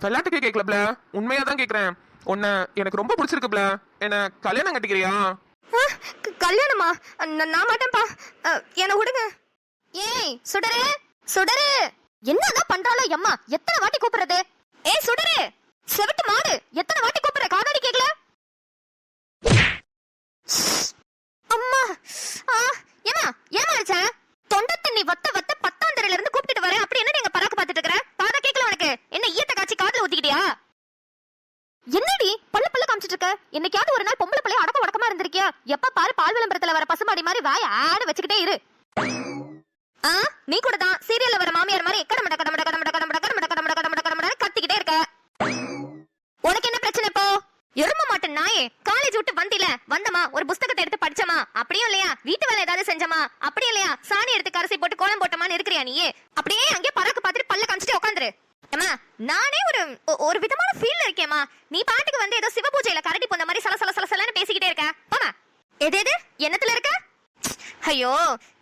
விளையாட்டுக்கே கேட்கலப்ல, உண்மையா தான் கேக்குறேன். உன்னை எனக்கு ரொம்ப பிடிச்சிருக்குப்ல, என்ன கல்யாணம் கட்டிக்கிறியா? கல்யாணமா? நான் மாட்டேன்ப்பா, என்ன விடுங்க. ஏய் சுடரு, சுடரு, என்னதான் பண்றாளோ அம்மா, எத்தனை வாட்டி கூப்பிடுறது? ஏய் சுடரு, செவிட்டு மாடு, எத்தனை வாட்டி கூப்பிடுற, காதாடி கேக்கல? அம்மா, ஏமா ஏமா அடிச்ச? தொண்டை தண்ணி வத்த வத்த பத்தாந்தரையில இருந்து கூப்பிட்டு வரேன், அப்படி என்ன நீங்க பராக்கு பாத்துட்டு இருக்கற? காதா கேக்கல உனக்கு? என்ன ஈயத்தை காய்ச்சி காதுல ஊத்திக்கிட்டியா? என்னடி பல்ல பல்ல காமிச்சிட்டு இருக்க? என்னைக்காவது ஒரு நாள் பொம்பளை பிள்ளைய அடக்க உடக்கமா இருந்திருக்கியா? எப்ப பாரு பால் விளம்பரத்துல வர பசுமாடி மாதிரி வாய ஆட வச்சுக்கிட்டே இரு. நீ கூட தான் சீரியல்ல வர மாமியார் மாதிரி கடமட கடமட கடமட கடமட கடமட கடமட கடமட கடமட கத்திக்கிட்டே இருக்க. உனக்கு என்ன பிரச்சனை இப்போ? எரும மாட்டேன் நாயே, காலேஜ் விட்டு வந்தில, வந்தமா ஒரு புத்தகத்தை எடுத்து படிச்சமா, அப்படியும் இல்லையா வீட்டு வேலை ஏதாவது செஞ்சமா, அப்படியும் இல்லையா சாணி எடுத்து கரைசி போட்டு கோலம் போட்டமான்னு இருக்கிறியா நீ? அப்படியே அங்கே பறக்க பார்த்துட்டு பல்ல காமிச்சிட்டு உட்காந்துரு. அம்மா நானே ஒரு விதமான ஃபீல்ல இருக்கேம்மா. நீ பாட்டுக்கு வந்து ஏதோ சிவ பூஜையில கரடி போன மாதிரி சல சல சல சலன்னு பேசிக்கிட்டே இருக்க. போமா எது என்னத்துல இருக்க? ஐயோ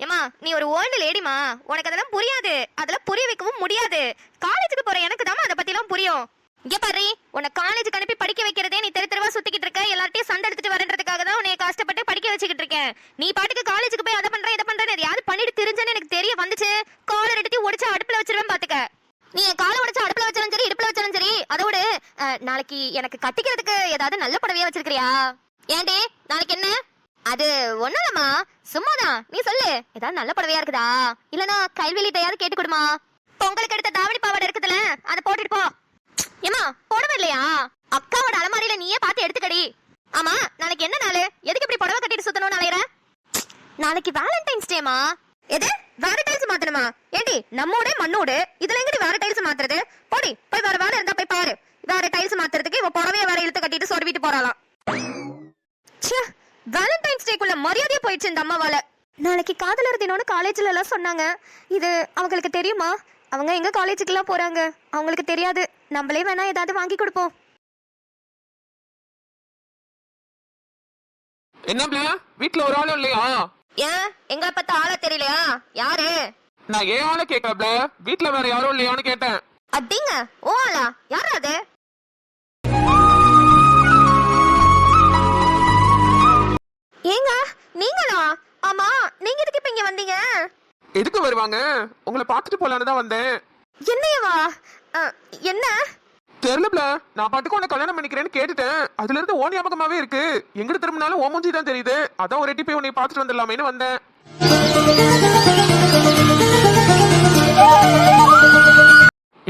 ஏமா, நீ ஒரு ஓல்டு லேடிமா, உனக்கு அதெல்லாம் புரியாது, அதெல்லாம் புரிய வைக்கவும் முடியாது. காலேஜுக்கு போற எனக்கு தான் அதை பத்தி எல்லாம் புரியும். இங்க பாரு, உன்னை காலேஜுக்கு அனுப்பி படிக்க வைக்கிறதே நீ தெரு தெருவா சுத்திக்கிட்டு இருக்க, எல்லார்ட்டையும் சண்டை எடுத்துட்டு வரன்றதுக்காக தான் உன்னை கஷ்டப்பட்டு படிக்க வச்சுக்கிட்டு இருக்கேன். நீ பாட்டுக்கு காலேஜுக்கு போய் அதை பண்ற இதை பண்றேன்னு யாரு பண்ணிட்டு தெரிஞ்சேன்னு எனக்கு தெரிய வந்துச்சு, காலர் எடுத்து ஒடிச்சு அடுப்புல வச்சிருவேன் பாத்துக்க. நீ என் காலை உடைச்சு அடுப்புல வச்சாலும் சரி இடுப்புல வச்சாலும் சரி. அதோட நாளைக்கு எனக்கு கட்டிக்கிறதுக்கு ஏதாவது நல்ல புடவையா வச்சிருக்கிறியா? ஏண்டி நாளைக்கு என்ன? அது ஒண்ணுலமா, சும்மாதான், நீ சொல்லு ஏதாவது நல்ல புடவையா இருக்குதா? இல்லனா கைவெளிட்டையாவது கேட்டு கொடுமா. பொங்கலுக்கு எடுத்த தாவணி பாவாடை இருக்குதுல, அதை போட்டுட்டு போ. ஏமா புடவை இல்லையா? அக்காவோட அலமாரியில நீயே பார்த்து எடுத்துக்கடி. ஆமா நாளைக்கு என்ன நாள்? எதுக்கு இப்படி புடவை கட்டிட்டு சுத்தணும்னு அலையற? நாளைக்கு வேலண்டைன்ஸ் டேமா. எது வேற டைல்ஸ் மாத்தணுமா? ஏண்டி நம்மோட மண்ணோடு இதுல எங்கடி வேற டைல்ஸ் மாத்துறது? போடி போய் வேற வேலை இருந்தா போய் பாரு. வேற டைல்ஸ் மாத்துறதுக்கு இவ புடவைய வேற இழுத்து கட்டிட்டு சொருவிட்டு போறாளாம். வேலண்டைன்ஸ் டேக்குள்ள மரியாதையா போயிடுச்சு இந்த அம்மாவால. நாளைக்கு காதலர் தினம்னு காலேஜ்ல எல்லாம் சொன்னாங்க. இது அவங்களுக்கு தெரியுமா? அவங்க எங்க காலேஜுக்கு எல்லாம் போறாங்க, அவங்களுக்கு தெரியாது. நம்மளே வேணா ஏதாவது வாங்கி கொடுப்போம். என்ன வீட்டுல ஒரு ஆளும் இல்லையா? ஏன் எங்களை பத்த ஆளா தெரியலையா? யாரு? நான் ஏன் ஆள கேட்கல, வீட்டுல வேற யாரும் இல்லையான்னு கேட்டேன். அப்படிங்க ஓ ஆளா? யாரா அது? ஏங்க நீங்களா? ஆமா நீங்க எதுக்கு இப்ப இங்க வந்தீங்க? எதுக்கு வருவாங்க, உங்களை பாத்துட்டு போலான்னு தான் வந்தேன். என்னையவா? என்ன தெரியலப்ல, நான் பாட்டுக்கு உன்னை கல்யாணம் பண்ணிக்கிறேன்னு கேட்டுட்டேன். அதுல இருந்து ஓ ஞாபகமாவே இருக்கு. எங்கிட்ட திரும்பினாலும் ஓ மூஞ்சி தான் தெரியுது. அதான் ஒரு எட்டி போய் உன்னை பாத்துட்டு வந்துடலாமேன்னு வந்தேன்.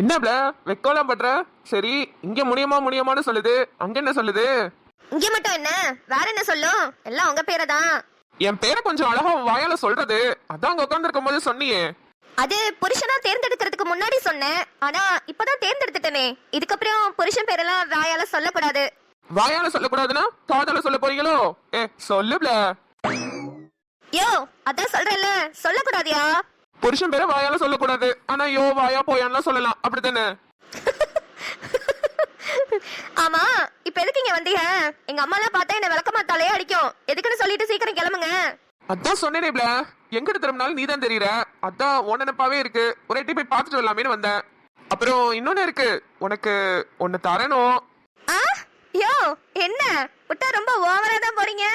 என்னப்ல வெக்கலாம் பண்ற? சரி இங்க முடியுமான்னு சொல்லுது, அங்க என்ன சொல்லுது? இங்க மட்டும் என்ன, வேற என்ன சொல்லும்? எல்லாம் உங்க பேரை தான். என் பேரை கொஞ்சம் அழகா வாயால சொல்றது, அதான் அங்க உட்கார்ந்து இருக்கும் போது சொன்னியே. அது புருஷனா தேர்ந்தெடுக்கிறதுக்கு முன்னாடி சொன்னேன், ஆனா இப்பதான் தேர்ந்தெடுத்துட்டேனே. இதுக்கப்புறம் புருஷன் பேரெல்லாம் வாயால சொல்லக்கூடாது. வாயால சொல்லக்கூடாதுன்னா காதால சொல்ல போறீங்களோ? சொல்லுப்ல. யோ அதான் சொல்றேன்ல, சொல்லக்கூடாதியா? புருஷன் பேரை வாயால சொல்லக்கூடாது, ஆனா யோ வாயா போயான்லாம் சொல்லலாம், அப்படித்தானே? ஆமா இப்ப எதுக்கு இங்க வந்தீங்க? எங்க அம்மா எல்லாம் பார்த்தா என்ன விளக்கமா தலையே அடிக்கும். எதுக்குன்னு சொல்லிட்டு சீக்கிரம் கிளம்புங்க. அதான் சொன்னேனேப்ல, எங்கிட்ட திரும்பினாலும் நீ தான் தெரியுற. அதான் உன் நினைப்பாவே இருக்கு, ஒரு எட்டி போய் பாத்துட்டு வரலாமேன்னு வந்தேன். அப்புறம் இன்னொன்னு இருக்கு, உனக்கு ஒன்னு தரணும். யோ என்ன விட்டா ரொம்ப ஓவரா தான் போறீங்க.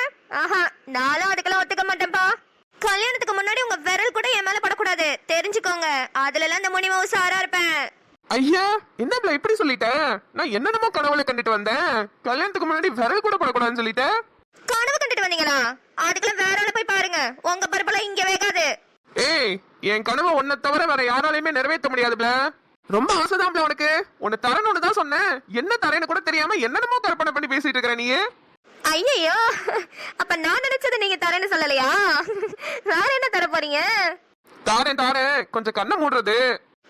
ஆஹா நானும் அதுக்கெல்லாம் ஒத்துக்க மாட்டேன்பா. கல்யாணத்துக்கு முன்னாடி உங்க விரல் கூட என் மேல படக்கூடாது, தெரிஞ்சுக்கோங்க. அதுல எல்லாம் இந்த முனிமா உசாரா இருப்பேன். ஐயா என்னப்ல இப்படி சொல்லிட்டேன்? நான் என்னென்னமோ கனவுல கண்டுட்டு வந்தேன், கல்யாணத்துக்கு முன்னாடி விரல் கூட படக்கூடாதுன்னு சொல்லிட்டேன். கனவு கண்டுட்டு வந்தீங்களா? அதுக்கெல்லாம் வேற ஆள போய் பாருங்க, உங்க பருப்பெல்லாம் இங்க வேகாது. ஏய் என் கனவை உன்னை தவிர வேற யாராலையுமே நிறைவேற்ற முடியாதுப்ல. ரொம்ப ஆசைதான்ல உனக்கு, உன்னை தரணும்னு தான் சொன்னேன். என்ன தரேன்னு கூட தெரியாம என்னென்னமோ கற்பனை பண்ணி பேசிட்டு இருக்கிற நீ. ஐயோ அப்ப நான் நினைச்சது நீங்க தரேன்னு சொல்லலையா? வேற என்ன தர போறீங்க? தாரேன் கொஞ்சம் கண்ணை மூடுறது.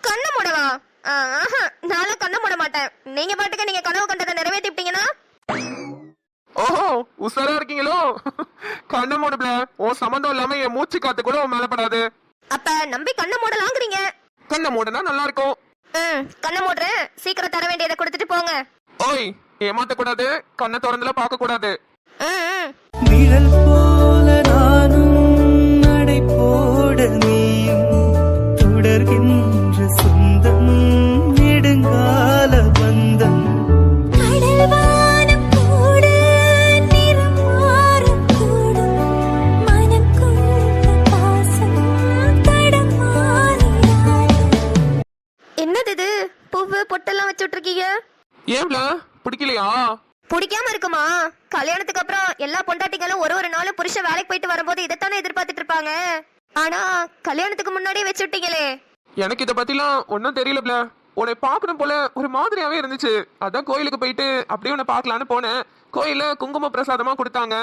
கண்ணை மூடவா? நானும் கண்ணை மூட மாட்டேன். நீங்க பாட்டுக்கு நீங்க கனவு கண்டதை நிறைவேற்றிட்டீங்கன்னா. ஓஹோ உசாரா இருக்கீங்களோ? கண்ணை மூடுப்ல, உன் சம்பந்தம் இல்லாம என் மூச்சு காத்து கூட உன் மேல படாது. அப்ப நம்பி கண்ணை மூடலாங்கிறீங்க? கண்ணை மூடனா நல்லா இருக்கும். கண்ணை மூடுறேன், சீக்கிரம் தர வேண்டியதை கொடுத்துட்டு போங்க. ஓய் ஏமாத்த கூடாது, கண்ணை திறந்துல பார்க்க கூடாது. நிழல் போல நானும் நடை போட நீயும் தொடர்கின்ற சொந்தம் நெடுங்கால வந்த பிடிக்காம இருக்குமா? கல்யாணத்துக்கு அப்புறம் எல்லா பொண்டாட்டிகளும் ஒரு நாளும் புருஷன் வேலைக்கு போயிட்டு வரும்போது இதைத்தானே எதிர்பார்த்துட்டு இருப்பாங்க. ஆனா கல்யாணத்துக்கு முன்னாடியே வச்சு விட்டீங்களே. எனக்கு இத பத்திலாம் ஒன்னும் தெரியலப்ல. உன்னை பார்க்கணும் போல ஒரு மாதிரியாவே இருந்துச்சு. அதான் கோயிலுக்கு போயிட்டு அப்படியே உன்னை பார்க்கலான்னு போனேன். கோயில குங்கும பிரசாதமா கொடுத்தாங்க.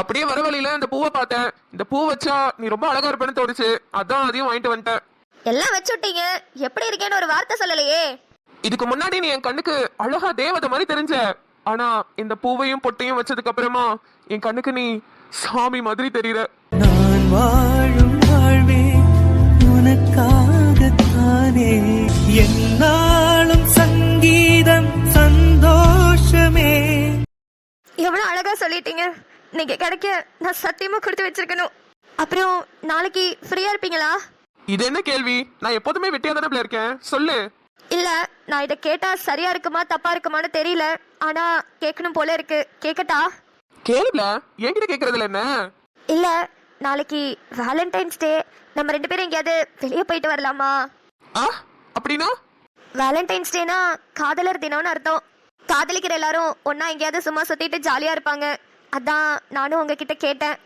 அப்படியே வர வழியில இந்த பூவை பார்த்தேன். இந்த பூ வச்சா நீ ரொம்ப அழகா இருப்பேன்னு தோணுச்சு. அதான் அதையும் வாங்கிட்டு வந்துட்டேன். எல்லாம் வச்சு விட்டீங்க, எப்படி இருக்கேன்னு ஒரு வார்த்தை சொல்லலையே. இதுக்கு முன்னாடி நீ என் கண்ணுக்கு அழகா தேவதை மாதிரி தெரிஞ்ச. ஆனா இந்த பூவையும் பொட்டையும் வச்சதுக்கு அப்புறமா என் கண்ணுக்கு நீ சாமி மாதிரி தெரியற. நான் வாழும் வாழ்வே உனக்காகத்தானே, என்னாலும் சங்கீதம் சந்தோஷமே. எவ்வளவு அழகா சொல்லிட்டீங்க. நீங்க கிடைக்க நான் சத்தியமா கொடுத்து வச்சிருக்கணும். அப்புறம் நாளைக்கு ஃப்ரீயா இருப்பீங்களா? இது என்ன கேள்வி? நான் எப்போதுமே வெட்டியா தானே இருக்கேன். சொல்லு. இல்ல, நான் இதை கேட்டா சரியா இருக்குமா தப்பா இருக்குமான்னு தெரியல. ஆனா கேட்கணும் போல இருக்கு. கேட்கட்டா? கேளுப்ல, என்கிட்ட கேக்குறதுல என்ன? இல்ல, நாளைக்கு வேலண்டைன்ஸ் டே. நம்ம 2 பேரும் எங்கேயாவது வெளியே போயிட்டு வரலாமா? அப்படின்னா? வேலண்டைன்ஸ் டேனா காதலர் தினம்னு அர்த்தம். காதலிக்கிற எல்லாரும் ஒன்னா எங்கேயாவது சும்மா சுத்திட்டு ஜாலியா இருப்பாங்க. அதான் நானும் உங்ககிட்ட கேட்டேன்.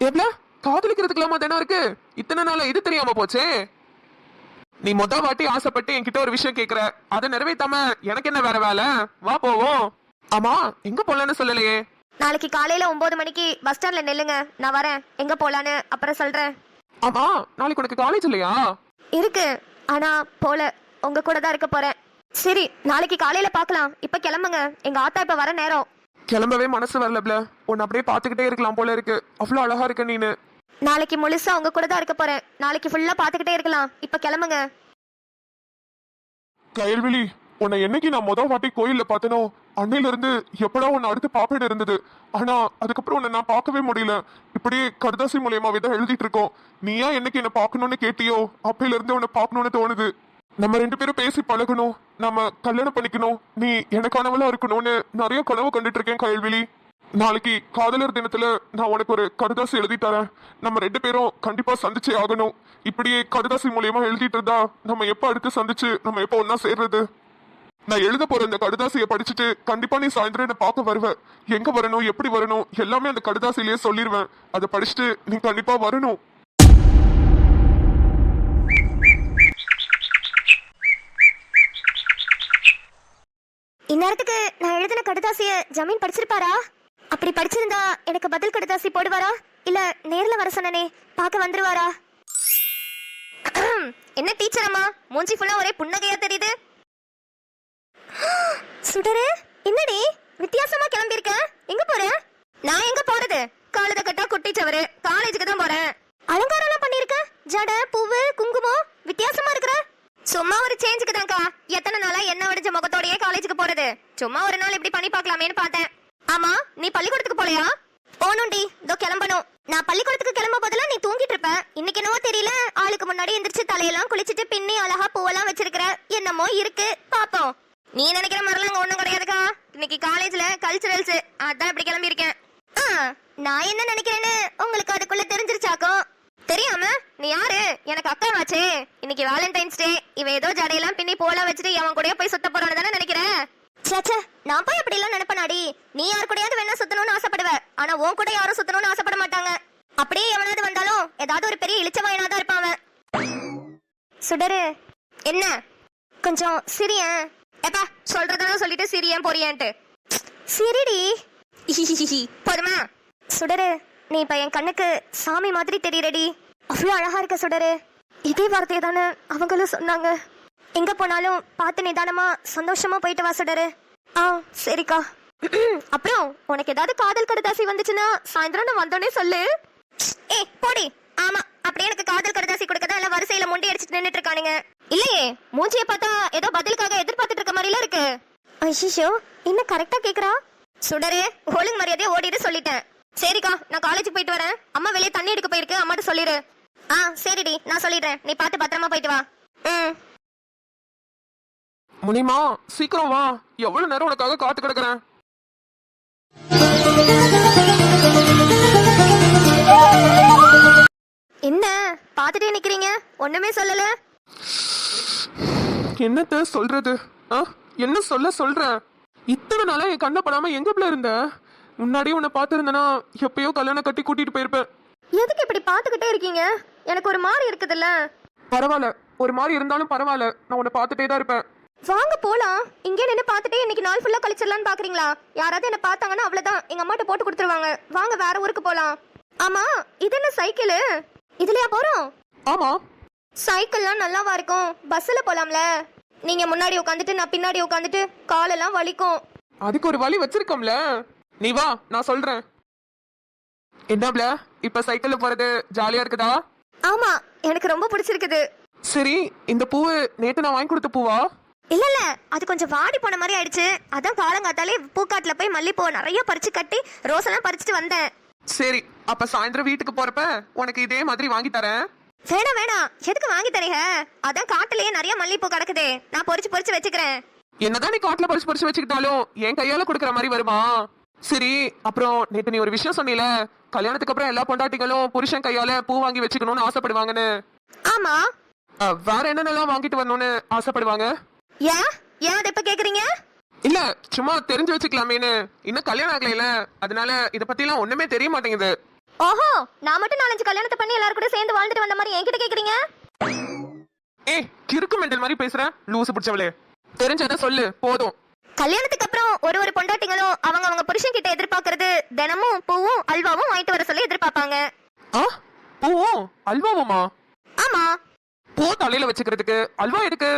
எப்பல காதலிக்கிறதுக்குலாமா தினம் இருக்கு? இத்தனை நாளா இது தெரியாம போச்சே. நீ மொத வாட்டி ஆசைப்பட்டு என்கிட்ட ஒரு விஷயம் கேக்குற, அதை நிறைவேத்தாம எனக்கு என்ன வேற வேலை? வா போவோம். ஆமா, எங்க போலான்னு சொல்லலையே. நாளைக்கு காலையில 9 மணிக்கு பஸ் ஸ்டாண்ட்ல நில்லுங்க, நான் வரேன். எங்க போலான்னு அப்புறம் சொல்றேன். ஆமா, நாளைக்கு உனக்கு காலேஜ் இல்லையா? இருக்கு, ஆனா போல. உங்க கூட தான் இருக்க போறேன். சரி, நாளைக்கு காலையில பாக்கலாம். இப்ப கிளம்புங்க, எங்க ஆத்தா இப்ப வர நேரம். கிளம்பவே மனசு வரலப்ல. உன்னை அப்படியே பாத்துக்கிட்டே இருக்கலாம் போல இருக்கு. அவ்வளவு அழகா இருக்க நீனு. நாளைக்கு முழுசா உங்க கூட தான் இருக்க போறேன். நாளைக்கு ஃபுல்லா பாத்துக்கிட்டே இருக்கலாம். இப்ப கிளம்புங்க. கயல்விழி, உன்னை என்னைக்கு நான் மொதல் வாட்டி கோயில்ல பார்த்தனோ அன்னையில இருந்து எப்படா உன்னை அடுத்து பாப்பேன்னு இருந்தது. ஆனா அதுக்கப்புறம் உன்னை நான் பார்க்கவே முடியல. இப்படியே கடுதாசி மூலியமாவே தான் எழுதிட்டு இருக்கோம். நீயா என்னைக்கு என்ன பார்க்கணும்னு கேட்டியோ அப்பையில இருந்து உன்னை பார்க்கணும்னு தோணுது. நம்ம 2 பேரும் பேசி பழகணும், நம்ம கல்யாணம் பண்ணிக்கணும், நீ எனக்கானவளா இருக்கணும்னு நிறைய கனவு கண்டுட்டு இருக்கேன் கயல்விழி. நாளைக்கு காதலர் தினத்துல நான் உனக்கு ஒரு கடுதாசி எழுதி தரேன். நம்ம 2 பேரும் கண்டிப்பா சந்திச்சே ஆகணும். இப்படியே கடுதாசி மூலியமா எழுதிட்டு இருந்தா நம்ம எப்ப அடுத்து சந்திச்சு நம்ம எப்ப ஒன்னா சேர்றது? நான் எழுத போற இந்த கடுதாசியை படிச்சுட்டு கண்டிப்பா நீ சாயந்தரம் என்ன பார்க்க வருவ. எங்க வரணும், எப்படி வரணும் எல்லாமே அந்த கடுதாசிலேயே சொல்லிடுவேன். அதை படிச்சுட்டு நீ கண்டிப்பா வரணும். இந்நேரத்துக்கு நான் எழுதின கடுதாசிய ஜமீன் படிச்சிருப்பாரா? அப்படி படிச்சிருந்தா எனக்கு பதில் கடுதாசி போடுவாரா? இல்ல நேர்ல வர சொன்னனே பார்க்க வந்துருவாரா? என்ன டீச்சர் அம்மா, மூஞ்சி ஃபுல்லா ஒரே புன்னகையா தெரியுது. சுடரு, என்னடி வித்தியாசமா கிளம்பி இருக்க? எங்க போற? நான் எங்க போறது? காலத கட்டா குட்டிச்சவரு, காலேஜுக்கு தான் போறேன். அலங்காரம் எல்லாம் பண்ணிருக்க, ஜட, பூவு, குங்குமம், வித்தியாசமா இருக்கிற. சும்மா ஒரு சேஞ்சுக்கு தான்க்கா. எத்தனை நாளா என்ன வடிச்ச முகத்தோடயே காலேஜுக்கு போறது? சும்மா ஒரு நாள் இப்படி பண்ணி பார்க்கலாமேன்னு பார்த்தேன். ஆமா, நீ பள்ளிக்கூடத்துக்கு போலையா? போகணும்டி, இதோ கிளம்பணும். நான் பள்ளிக்கூடத்துக்கு கிளம்ப போதெல்லாம் நீ தூங்கிட்டு இருப்ப. இன்னைக்கு என்னவோ தெரியல, ஆளுக்கு முன்னாடி எந்திரிச்சு தலையெல்லாம் குளிச்சுட்டு பின்னி அழகா பூவெல்லாம் வச்சிருக்கிற. என்னமோ இருக்கு, பாப்போம். நீ நினைக்கிற மாதிரிலாம் அங்க ஒண்ணும் கிடையாதுக்கா. இன்னைக்கு காலேஜ்ல கல்ச்சுரல்ஸ், அதான் இப்படி கிளம்பி இருக்கேன். நான் என்ன நினைக்கிறேன்னு உங்களுக்கு அதுக்குள்ள தெரிஞ்சிருச்சாக்கும். தெரியாம நீ யாரு? எனக்கு அக்காவாச்சே. இன்னைக்கு வேலண்டைன்ஸ் டே. இவன் ஏதோ ஜடையெல்லாம் பின்னி போலாம் வச்சுட்டு அவன் கூட போய் சுத்த போறான்னு தானே நினைக்கிறேன். சேச்சே, நான் போய் அப்படி எல்லாம் நினைப்பனாடி. நீ யாரு கூடயாவது வேணா சுத்தணும்னு ஆசைப்படுவ, ஆனா உன் கூட யாரும் சுத்தணும்னு ஆசைப்பட மாட்டாங்க. அப்படியே எவனாவது வந்தாலும் ஏதாவது ஒரு பெரிய இளிச்சவாயனா தான் இருப்பான் அவன். சுடரு, என்ன கொஞ்சம் சிரியன். ஏப்பா, சொல்றதெல்லாம் சொல்லிட்டு சிரியன் போறியான்ட்டு. சரிடி, போதுமா? சுடரு, நீ இப்ப என் கண்ணுக்கு சாமி மாதிரி தெரியறடி. அவ்வளவு அழகா இருக்க சுடரு. இதே வார்த்தையை தானே அவங்களும் சொன்னாங்க. எங்க போனாலும் பார்த்து நிதானமா சந்தோஷமா போயிட்டு வா சுடரு. சரிக்கா. அப்புறம் உனக்கு ஏதாவது காதல் கடுதாசி வந்துச்சுன்னா சாயந்தரம் நான் வந்தோடனே சொல்லு. போடி. ஆமா, அப்படியே எனக்கு காதல் கடுதாசி கொடுக்கதான் எல்லாம் வரிசையில முண்டி அடிச்சுட்டு நின்னுட்டு இருக்கானுங்க. இல்லையே, மூஞ்சியை பார்த்தா ஏதோ பதிலுக்காக எதிர்பார்த்துட்டு இருக்க மாதிரி இருக்கு. ஐயோ, இன்னும் கரெக்டா கேக்குறா. சுடரு, ஒழுங்கு மரியாதையா ஓடிட்டு சொல்லிட்டேன். சரிக்கா, நான் காலேஜுக்கு போயிட்டு வரேன். அம்மா வெளியே தண்ணி எடுக்க போயிருக்கு, அம்மாட்ட சொல்லிடு. சரிடி, நான் சொல்லிடுறேன். நீ பார்த்து பத்திரமா போயிட்டு வா. முனிமா, சீக்கிரம் வா. எவ்வளவு நேரம் உனக்காக காத்து கிடக்குறேன். என்ன பாத்துட்டே நிக்கிறீங்க? ஒண்ணுமே சொல்லல. என்னத்த சொல்றது? என்ன சொல்ற? இத்தனை நாளா என் கண்ணை படாம எங்க பிள்ளை இருந்த? முன்னாடியே உன்னை பார்த்திருந்தேனா எப்பயோ கல்யாணம் கட்டி கூட்டிட்டு போயிருப்பேன். எதுக்கு இப்படி பாத்துக்கிட்டே இருக்கீங்க? எனக்கு ஒரு மாதிரி இருக்குதுல்ல. பரவாயில்ல, ஒரு மாதிரி இருந்தாலும் பரவாயில்ல, நான் உன்னை பார்த்துட்டே தான் இருப்பேன். வாங்க போலாம். இங்கே நின்று பார்த்துட்டே இன்னைக்கு நாள் ஃபுல்லா கழிச்சிடலான்னு பாக்குறீங்களா? யாராவது என்ன பார்த்தாங்கன்னா அவ்வளவுதான், எங்க அம்மாட்ட போட்டு கொடுத்துருவாங்க. வாங்க வேற ஊருக்கு போலாம். ஆமா, இது என்ன சைக்கிள்? இதுலயா போறோம்? ஆமா. சைக்கிள்லாம் நல்லாவா இருக்கும்? பஸ்ல போலாம்ல. நீங்க முன்னாடி உட்காந்துட்டு நான் பின்னாடி உட்காந்துட்டு காலெல்லாம் வலிக்கும். அதுக்கு ஒரு வழி வச்சிருக்கோம்ல. நீ வா, நான் சொல்றேன். என்னப்ல, இப்ப சைக்கிள்ல போறது ஜாலியா இருக்குதா? ஆமா, எனக்கு ரொம்ப பிடிச்சிருக்குது. சரி, இந்த பூவு நேத்து நான் வாங்கி கொடுத்த பூவா? இல்ல இல்ல, அது கொஞ்சம் வாடி போன மாதிரி ஆயிடுச்சு. அதான் காலங்காத்தாலே பூக்காட்டுல போய் மல்லிப்பூ நிறைய பறிச்சு கட்டி ரோஸ் எல்லாம் பறிச்சுட்டு வந்தேன். சரி, அப்ப சாயந்தரம் வீட்டுக்கு போறப்ப உனக்கு இதே மாதிரி வாங்கி தரேன். வேணாம் வேணாம், எதுக்கு வாங்கி தரீங்க? அதான் காட்டுலயே நிறைய மல்லிப்பூ கிடக்குதே, நான் பொறிச்சு பொறிச்சு வச்சுக்கிறேன். என்னதான் நீ காட்டுல பறிச்சு வச்சுக்கிட்டாலும் என் கையால கொடுக்கற மாதிரி வருமா? சரி, அப்புறம் நேத்து நீ ஒரு விஷயம் சொன்னீல, கல்யாணத்துக்கு அப்புறம் எல்லா பொண்டாட்டிகளும் புருஷன் கையால பூ வாங்கி வச்சுக்கணும்னு ஆசைப்படுவாங்கன்னு. ஆமா. வேற என்னென்னலாம் வாங்கிட்டு வரணும்னு ஆசைப்படுவாங்க? ஏன் ஏன் அதை இப்ப கேக்குறீங்க? இல்ல, சும்மா தெரிஞ்சு வச்சுக்கலாமேன்னு. இன்னும் கல்யாணம் ஆகலையில, அதனால இத பத்தி எல்லாம் ஒண்ணுமே தெரிய மாட்டேங்குது. ஓஹோ, நான் மட்டும் 4-5 கல்யாணத்தை பண்ணி எல்லாரும் கூட சேர்ந்து வாழ்ந்துட்டு வந்த மாதிரி என்கிட்ட கேக்குறீங்க? ஏய், கிறுக்கு மெண்டல் மாதிரி பேசுற லூசு பிடிச்சவளே. தெரிஞ்சதை சொல்லு போதும். கல்யாணத்துக்கு அப்புறம் ஒரு பொண்டாட்டிங்களும் அவங்க புருஷன் கிட்ட எதிர்பார்க்கறது தினமும் பூவும் அல்வாவும் வாங்கிட்டு வர சொல்லி எதிர்பார்ப்பாங்க. பூவும் அல்வாவுமா? ஆமா. பூ தலையில வச்சுக்கிறதுக்கு, அல்வா எதுக்கு?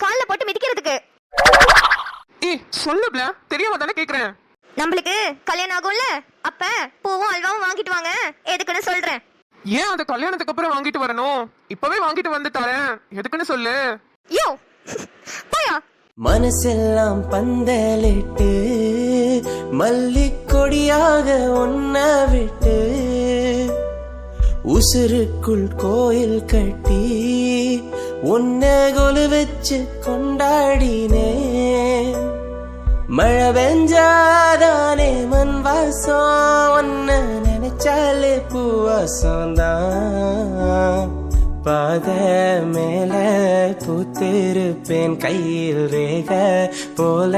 கால்ல போட்டு மிதிக்கிறதுக்கு. ஏய் சொல்லுப்ல, தெரியாம தானே கேக்குறேன். நம்மளுக்கு கல்யாணம் ஆகும்ல, அப்ப பூவும் அல்வாவும் வாங்கிட்டு வாங்க, எதுக்குன்னு சொல்றேன். ஏன் அந்த கல்யாணத்துக்கு அப்புறம் வாங்கிட்டு வரணும்? இப்பவே வாங்கிட்டு வந்து தரேன், எதுக்குன்னு சொல்லு. யோ போயா. மனசெல்லாம் பந்தலிட்டு மல்லிக்கொடியாக ஒன்ன விட்டு உசுருக்குள் கோயில் கட்டி உன்ன கொலு வச்சு கொண்டாடினே. மழை பெஞ்சாதானே மண் வாசம், ஒன்ன நினைச்சாலே பூவாசம் தான். பாத மேல பூத்திருப்பேன், கையில் ரேக போல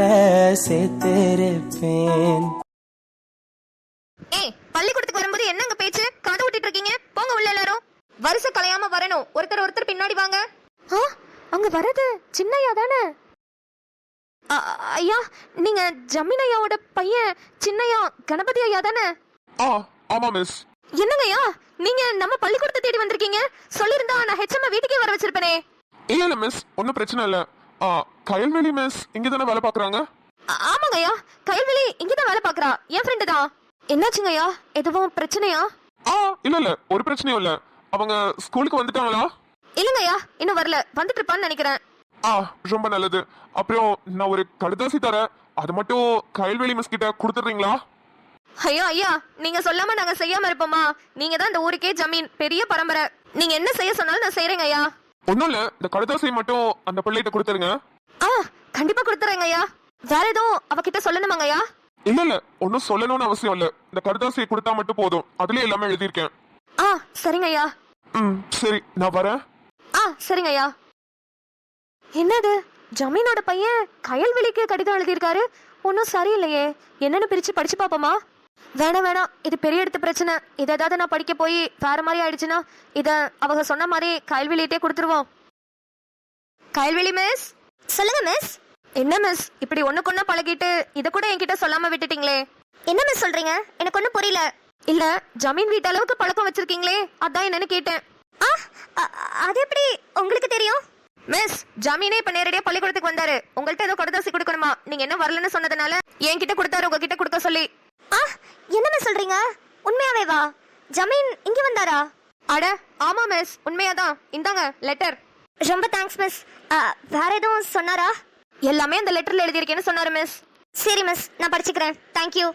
சேர்த்திருப்பேன். ஏய், பள்ளிக்கூடத்துக்கு வரும்போது என்னங்க பேச்சு? கதை விட்டுட்டு இருக்கீங்க, போங்க உள்ள எல்லாரும். வருஷ கலையாம வரணும், ஒருத்தர் பின்னாடி வாங்க. அங்க வரது சின்னையா தானே? ஐயா, நீங்க ஜமீன் ஐயாவோட பையன் சின்னையா, கணபதி ஐயா தானே? ஆமா மிஸ். என்னங்கய்யா, நீங்க நம்ம பள்ளிக்கூடத்தை தேடி வந்திருக்கீங்க. சொல்லிருந்தா நான் ஹெச்எம் வீட்டுக்கே வர வச்சிருப்பேனே. இல்ல மிஸ், ஒன்னும் பிரச்சனை இல்ல. கயல்வெளி மிஸ் இங்க தானே வேலை பாக்குறாங்க? ஆமாங்கய்யா, கயல்வெளி இங்கதான் வேலை பாக்குறா, என் ஃப்ரெண்டு தான். என்னாச்சுங்கய்யா, எதுவும் பிரச்சனையா? இல்ல, ஒரு பிரச்சனையும் இல்ல. அவங்க ஸ்கூலுக்கு வந்துட்டாங்களா? இல்லங்கய்யா, இன்னும் வரல, வந்துட்டு இருப்பான்னு நினைக்கிறேன். ரொம்ப நல்லது. அப்புறம் நான் ஒரு கடுதாசி தரேன், அது மட்டும் கயல்வெளி மிஸ் கிட்ட கொடுத்துறீங்களா? ஐயா ஐயா, நீங்க சொல்லாம நாங்க செய்யாம இருப்போமா? நீங்க தான் இந்த ஊருக்கே ஜமீன், பெரிய பரம்பரை. நீங்க என்ன செய்ய சொன்னாலும் நான் செய்யறேங்க ஐயா. ஒண்ணும் இல்ல, இந்த கடுதாசியை மட்டும் அந்த பிள்ளைகிட்ட கொடுத்துருங்க. கண்டிப்பா கொடுத்துறேங்க ஐயா. வேற எதுவும் அவகிட்ட சொல்லணுமாங்க ஐயா? இல்ல, ஒன்னும் சொல்லணும்னு அவசியம் இல்ல. இந்த கடுதாசியை கொடுத்தா மட்டும் போதும், அதுலயே எல்லாமே எழுதியிருக்கேன். சரிங்க ஐயா. சரி, நான் வரேன். சரிங்க ஐயா. என்னது, ஜமீனோட பையன் கயல்வெளிக்கு கடிதம் எழுதியிருக்காரு? ஒன்னும் சரியில்லையே, என்னன்னு பிரிச்சு படிச்சு பாப்போமா? வேணாம், இது பெரிய எடுத்த பிரச்சனை. இதை ஏதாவது நான் படிக்க போய் வேற மாதிரி ஆயிடுச்சுன்னா இத அவங்க சொன்ன மாதிரி கயல்வெளியிட்டே கொடுத்துருவோம். கயல்வெளி மிஸ். சொல்லுங்க மிஸ். என்ன மிஸ், இப்படி ஒண்ணுக்கொன்னு பழகிட்டு இத கூட என்கிட்ட சொல்லாம விட்டுட்டீங்களே? என்ன மிஸ் சொல்றீங்க? எனக்கு ஒன்னும் புரியல. இல்ல, ஜமீன் வீட்டு அளவுக்கு பழக்கம் வச்சிருக்கீங்களே, அதான் என்னன்னு கேட்டேன். அது எப்படி உங்களுக்கு தெரியும்? மிஸ், ஜமீனே இப்ப நேரடியா பள்ளிக்கூடத்துக்கு வந்தாரு. உங்கள்ட்ட ஏதோ கடுதாசி கொடுக்கணுமா? நீங்க என்ன வரலன்னு சொன்னதுனால என்கிட்ட கொடுத்தாரு, உங்ககிட்ட கொடுக்க சொல்லி. என்ன மிஸ் சொல்றீங்க? உண்மையாவே வா? ஜமீன் இங்க வந்தாரா? அட ஆமா மிஸ், உண்மையாதான். இந்தாங்க லெட்டர். ரொம்ப தேங்க்ஸ் மிஸ். வேற எதுவும் சொன்னாரா? எல்லாமே அந்த லெட்டர்ல எழுதியிருக்கேன்னு சொன்னாரு மிஸ். சரி மிஸ், நான் படிச்சுக்கிறேன். தேங்க்யூ.